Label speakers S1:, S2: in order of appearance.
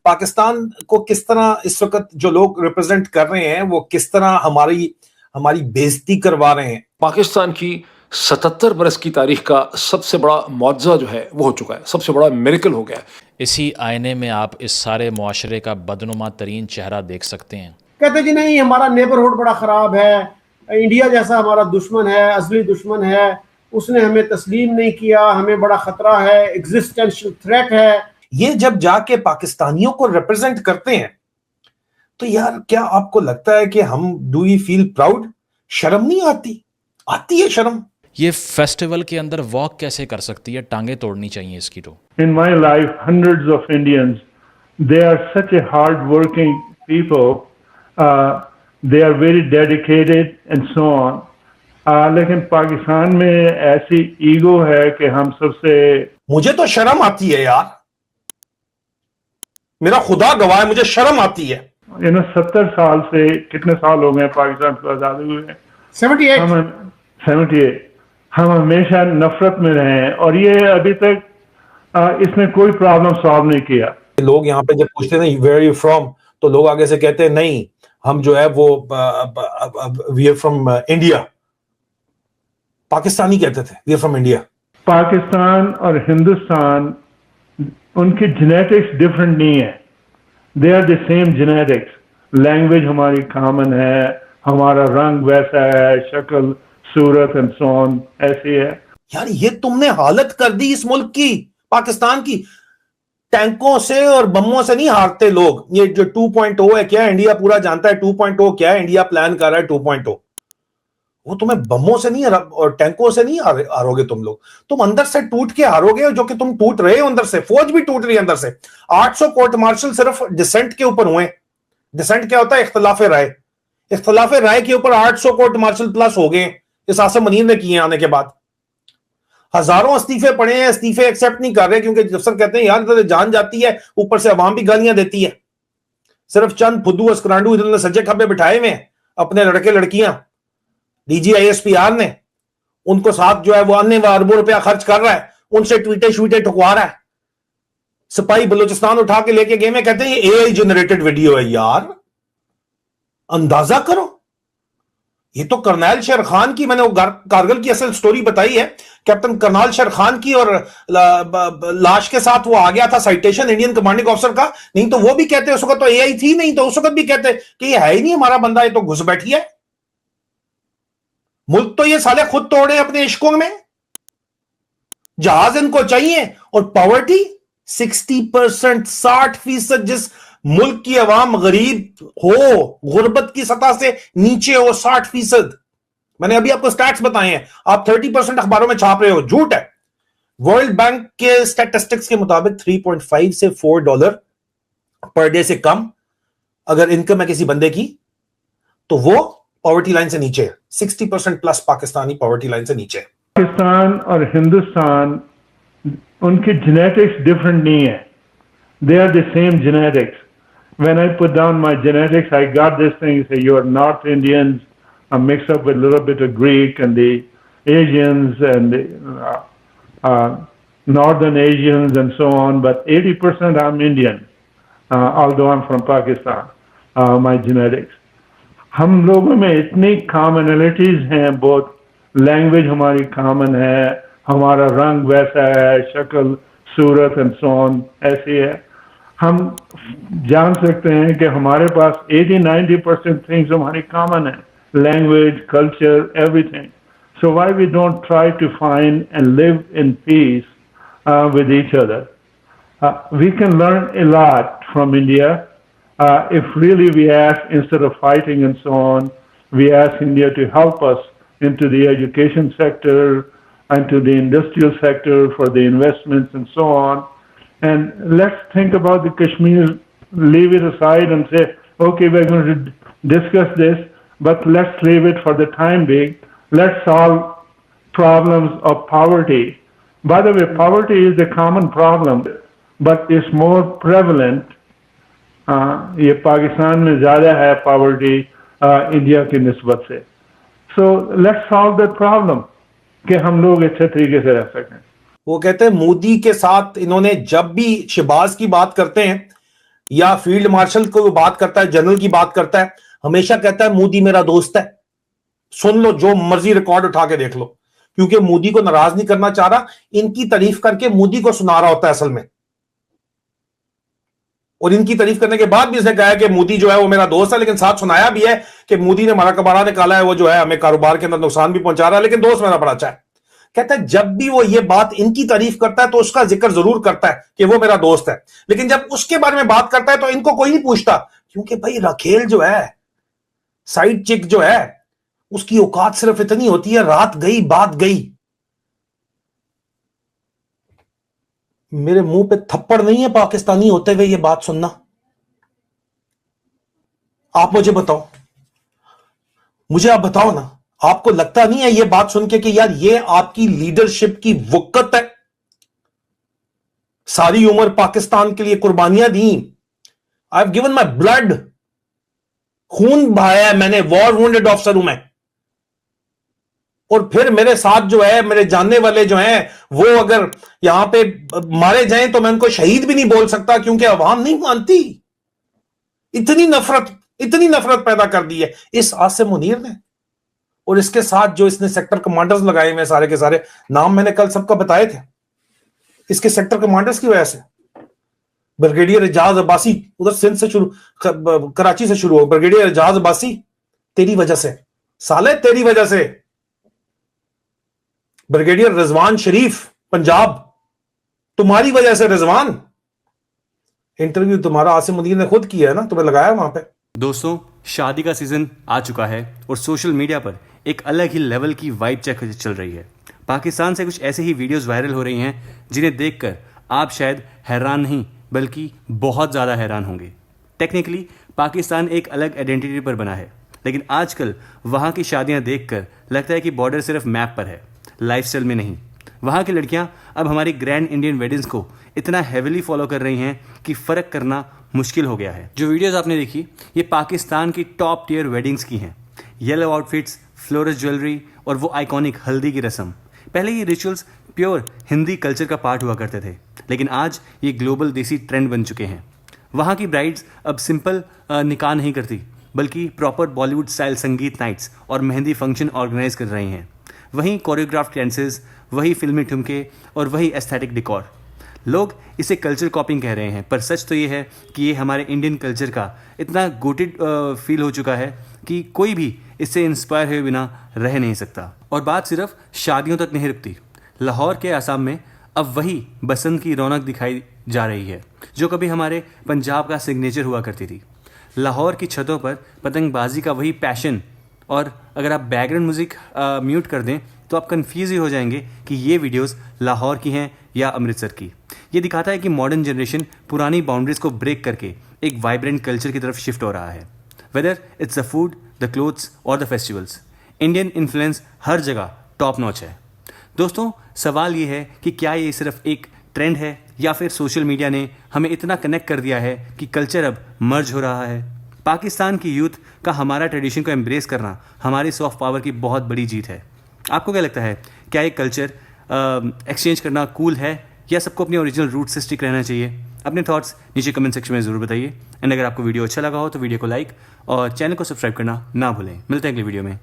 S1: पाकिस्तान को किस तरह इस वक्त जो लोग रिप्रेजेंट कर रहे हैं वो किस तरह हमारी हमारी बेइज्जती करवा रहे हैं।
S2: पाकिस्तान की 77 बरस की तारीख का सबसे बड़ा मुआवजा जो है वो हो चुका है, सबसे बड़ा मिरेकल हो गया है।
S3: इसी आईने में आप इस सारे मुआशरे का बदनुमा तरीन चेहरा देख सकते हैं।
S4: कहते जी नहीं, हमारा नेबरहुड बड़ा ख़राब है, इंडिया जैसा हमारा दुश्मन है, असली दुश्मन है, उसने हमें तस्लीम नहीं किया, हमें बड़ा ख़तरा है, एग्जिस्टेंशियल थ्रेट है।
S1: ये जब जाके पाकिस्तानियों को रिप्रेजेंट करते हैं तो यार क्या आपको लगता है कि हम डू वी फील प्राउड? शर्म नहीं आती? आती है शर्म।
S3: ये फेस्टिवल के अंदर वॉक कैसे कर सकती है? टांगे तोड़नी चाहिए इसकी तो।
S5: In my life, hundreds of Indians, they are such a hard-working people. They are very dedicated and so on. लेकिन पाकिस्तान में ऐसी ईगो है कि हम सबसे।
S1: मुझे तो शर्म आती है यार, मेरा खुदा गवाह है, मुझे शर्म आती है।
S5: 70 साल से, कितने साल हो गए पाकिस्तान को आजादी हुए? 78। हम हमेशा नफरत में रहे हैं और ये अभी तक इसने कोई प्रॉब्लम सॉल्व नहीं किया।
S1: लोग यहाँ पे जब पूछते हैं वेयर यू फ्रॉम, तो लोग आगे से कहते हैं नहीं, हम जो है वो we are from India. Pakistani कहते थे we are from India.
S5: Pakistan और हिंदुस्तान, उनकी जेनेटिक्स डिफरेंट नहीं है, they are the same genetics. Language हमारी कॉमन है, हमारा रंग वैसा है, शक्ल सूरत एंड सो ऑन ऐसी है।
S1: यार ये तुमने हालत कर दी इस मुल्क की, पाकिस्तान की। टैंकों से और बमों से नहीं हारते लोग। ये जो 2.0 है क्या, इंडिया पूरा जानता है 2.0 क्या है, इंडिया प्लान कर रहा है 2.0। वो तुम्हें बमों से नहीं और टैंकों से नहीं हारोगे तुम लोग, तुम अंदर से टूट के हारोगे, जो कि तुम टूट रहे हो अंदर से। फौज भी टूट रही है अंदर से। 800 कोर्ट मार्शल सिर्फ डिसेंट के ऊपर हुए। डिसेंट क्या होता है? इख्तिलाफ राय। इख्तिलाफ राय के ऊपर 800 कोर्ट मार्शल प्लस हो गए इस आसिम मुनीर ने किए आने के बाद। हजारों इस्तीफे पड़े हैं, इस्तीफे एक्सेप्ट नहीं कर रहे क्योंकि अफसर कहते हैं यार इधर जान जाती है, ऊपर से अवाम भी गालियां देती है। सिर्फ चंद फुद्दू अस्करांडू इधर सज्जे खब्बे बिठाए हुए हैं, अपने लड़के लड़कियां। डीजी ISPR ने उनको साथ जो है वो अन्य अरबों रुपया खर्च कर रहा है, उनसे ट्वीटे श्वीटे ठुकवा रहा है। सिपाही बलूचिस्तान उठा के लेके गए में कहते हैं ये AI जनरेटेड वीडियो है। यार अंदाजा करो, ये तो करनैल शेर खान की, मैंने वो कारगिल की असल स्टोरी बताई है, कैप्टन करनैल शेर खान की, और लाश के साथ वो आ गया था साइटेशन इंडियन कमांडिंग ऑफिसर का। नहीं तो वो भी कहते उस वक्त तो AI थी नहीं, तो उस वक्त भी कहते कि ये है ही नहीं हमारा बंदा, ये तो घुस बैठी है। मुल्क तो ये साले खुद तोड़े अपने इश्कों में। जहाज इनको चाहिए और पॉवर्टी 60%, 60%। जिस मुल्क की अवाम गरीब हो, गुर्बत की सतह से नीचे हो 60%। मैंने अभी आपको स्टैट्स बताए हैं, आप 30% अखबारों में छाप रहे हो, झूठ है। वर्ल्ड बैंक के स्टैटिस्टिक्स के मुताबिक 3.5 से $4 पर डे से कम अगर इनकम है किसी बंदे की तो वो पॉवर्टी लाइन से नीचे है। 60% प्लस पाकिस्तानी पॉवर्टी लाइन से नीचे है।
S5: पाकिस्तान और हिंदुस्तान, उनकी जेनेटिक्स डिफरेंट नहीं है, they are the same genetics. When I put down my genetics, I got this thing, say you are North Indians, I'm mixed up with a little bit of Greek and the Asians and the Northern Asians and so on, but 80% I'm Indian, although I'm from Pakistan, my genetics. हम लोगों में इतनी commonalities हैं, बहुत language हमारी common है, हमारा रंग वैसा है, शक्ल सूरत and so on ऐसी है। हम जान सकते हैं कि हमारे पास 80-90% थिंग्स हमारी कॉमन है, language, culture, everything. So why we don't try to find and live in peace with each other? We can learn a lot from India if really we ask, instead of fighting and so on, we ask India to help us into the education sector, into the industrial sector for the investments and so on. And let's think about the Kashmir, leave it aside and say, okay, we're going to discuss this, but let's leave it for the time being. Let's solve problems of poverty. By the way, poverty is a common problem, but it's more prevalent. ये पाकिस्तान में ज़्यादा है poverty India की निस्बत से. So let's solve that problem कि हम लोग अच्छे तरीके से रह सकें.
S1: वो कहते हैं मोदी के साथ इन्होंने जब भी शहबाज की बात करते हैं या फील्ड मार्शल को बात करता है, जनरल की बात करता है, हमेशा कहता है मोदी मेरा दोस्त है। सुन लो, जो मर्जी रिकॉर्ड उठा के देख लो, क्योंकि मोदी को नाराज नहीं करना चाह रहा, इनकी तारीफ करके मोदी को सुना रहा होता है असल में। और इनकी तारीफ करने के बाद भी इसने कहा है कि मोदी जो है वो मेरा दोस्त है, लेकिन साथ सुनाया भी है कि मोदी ने हमारा कबाड़ा निकाला है, वो जो है हमें कारोबार के अंदर नुकसान भी पहुंचा रहा है, लेकिन दोस्त मेरा बड़ा अच्छा है। कहता है जब भी वो ये बात इनकी तारीफ करता है तो उसका जिक्र जरूर करता है कि वो मेरा दोस्त है, लेकिन जब उसके बारे में बात करता है तो इनको कोई नहीं पूछता, क्योंकि भाई राखेल जो है, साइड चिक जो है, उसकी औकात सिर्फ इतनी होती है, रात गई बात गई। मेरे मुंह पे थप्पड़ नहीं है पाकिस्तानी होते हुए ये बात सुनना। आप मुझे बताओ, मुझे आप बताओ ना, आपको लगता नहीं है ये बात सुन के कि यार ये आपकी लीडरशिप की वक़्त है? सारी उम्र पाकिस्तान के लिए कुर्बानियां दी, I have given my blood, खून बहाया है मैंने, वॉर वुंडेड ऑफिसर हूं मैं। और फिर मेरे साथ जो है, मेरे जानने वाले जो हैं, वो अगर यहां पे मारे जाएं तो मैं उनको शहीद भी नहीं बोल सकता, क्योंकि अवाम नहीं मानती। इतनी नफरत पैदा कर दी है इस आसिम मुनीर ने। और इसके साथ जो इसने सेक्टर कमांडर्स लगाए हुए सारे के सारे, नाम मैंने कल सबका बताए थे, इसके सेक्टर कमांडर्स की वजह से। ब्रिगेडियर एजाज अब्बासी, उधर सिंध से शुरू, कराची से शुरू हो, ब्रिगेडियर एजाज अब्बासी तेरी वजह से, साले तेरी वजह से। ब्रिगेडियर रिजवान शरीफ पंजाब, तुम्हारी वजह से रिजवान। इंटरव्यू तुम्हारा आसिम मुनीर ने खुद किया है ना, तुम्हें लगाया वहां पे।
S6: दोस्तों, शादी का सीजन आ चुका है और सोशल मीडिया पर एक अलग ही लेवल की वाइब चेक चल रही है। पाकिस्तान से कुछ ऐसे ही वीडियोस वायरल हो रही हैं जिन्हें देखकर आप शायद हैरान नहीं बल्कि बहुत ज़्यादा हैरान होंगे। टेक्निकली पाकिस्तान एक अलग आइडेंटिटी पर बना है, लेकिन आजकल वहाँ की शादियाँ देखकर लगता है कि बॉर्डर सिर्फ मैप पर है, लाइफस्टाइल में नहीं। वहाँ की लड़कियाँ अब हमारी ग्रैंड इंडियन वेडिंग्स को इतना हेविली फॉलो कर रही हैं कि फ़र्क करना मुश्किल हो गया है। जो वीडियोस आपने देखी ये पाकिस्तान की टॉप टियर वेडिंग्स की हैं। येलो आउटफिट्स, फ्लोरल ज्वेलरी और वो आइकॉनिक हल्दी की रस्म। पहले ये रिचुअल्स प्योर हिंदी कल्चर का पार्ट हुआ करते थे, लेकिन आज ये ग्लोबल देसी ट्रेंड बन चुके हैं। वहाँ की ब्राइड्स अब सिंपल निकाह नहीं करती, बल्कि प्रॉपर बॉलीवुड स्टाइल संगीत नाइट्स और मेहंदी फंक्शन ऑर्गेनाइज कर रही हैं। वहीं कोरियोग्राफ्ड डांसेस, वही फिल्मी ठुमके और वही एस्थेटिक डिकॉर। लोग इसे कल्चर कॉपिंग कह रहे हैं, पर सच तो ये है कि ये हमारे इंडियन कल्चर का इतना गोटेड फील हो चुका है कि कोई भी इससे इंस्पायर हुए बिना रह नहीं सकता। और बात सिर्फ शादियों तक नहीं रुकती। लाहौर के आसाम में अब वही बसंत की रौनक दिखाई जा रही है जो कभी हमारे पंजाब का सिग्नेचर हुआ करती थी। लाहौर की छतों पर पतंगबाजी का वही पैशन, और अगर आप बैकग्राउंड म्यूज़िक म्यूट कर दें तो आप कंफ्यूज ही हो जाएंगे कि ये वीडियोस लाहौर की हैं या अमृतसर की। ये दिखाता है कि मॉडर्न जनरेशन पुरानी बाउंड्रीज को ब्रेक करके एक वाइब्रेंट कल्चर की तरफ शिफ्ट हो रहा है। Whether it's the food, the clothes और द फेस्टिवल्स, इंडियन इन्फ्लुएंस हर जगह टॉप नॉच है। दोस्तों, सवाल ये है कि क्या ये सिर्फ एक ट्रेंड है या फिर सोशल मीडिया ने हमें इतना कनेक्ट कर दिया है कि कल्चर अब मर्ज हो रहा है। पाकिस्तान की यूथ का हमारा ट्रेडिशन को एम्ब्रेस करना हमारी सॉफ्ट पावर की बहुत बड़ी जीत है। आपको क्या लगता है, क्या ये कल्चर एक्सचेंज करना कूल है या सबको अपने ओरिजिनल रूट से स्टिक रहना चाहिए? अपने थॉट्स नीचे कमेंट सेक्शन में ज़रूर बताइए। एंड अगर आपको वीडियो अच्छा लगा हो तो वीडियो को लाइक और चैनल को सब्सक्राइब करना ना भूलें। मिलते हैं अगले वीडियो में।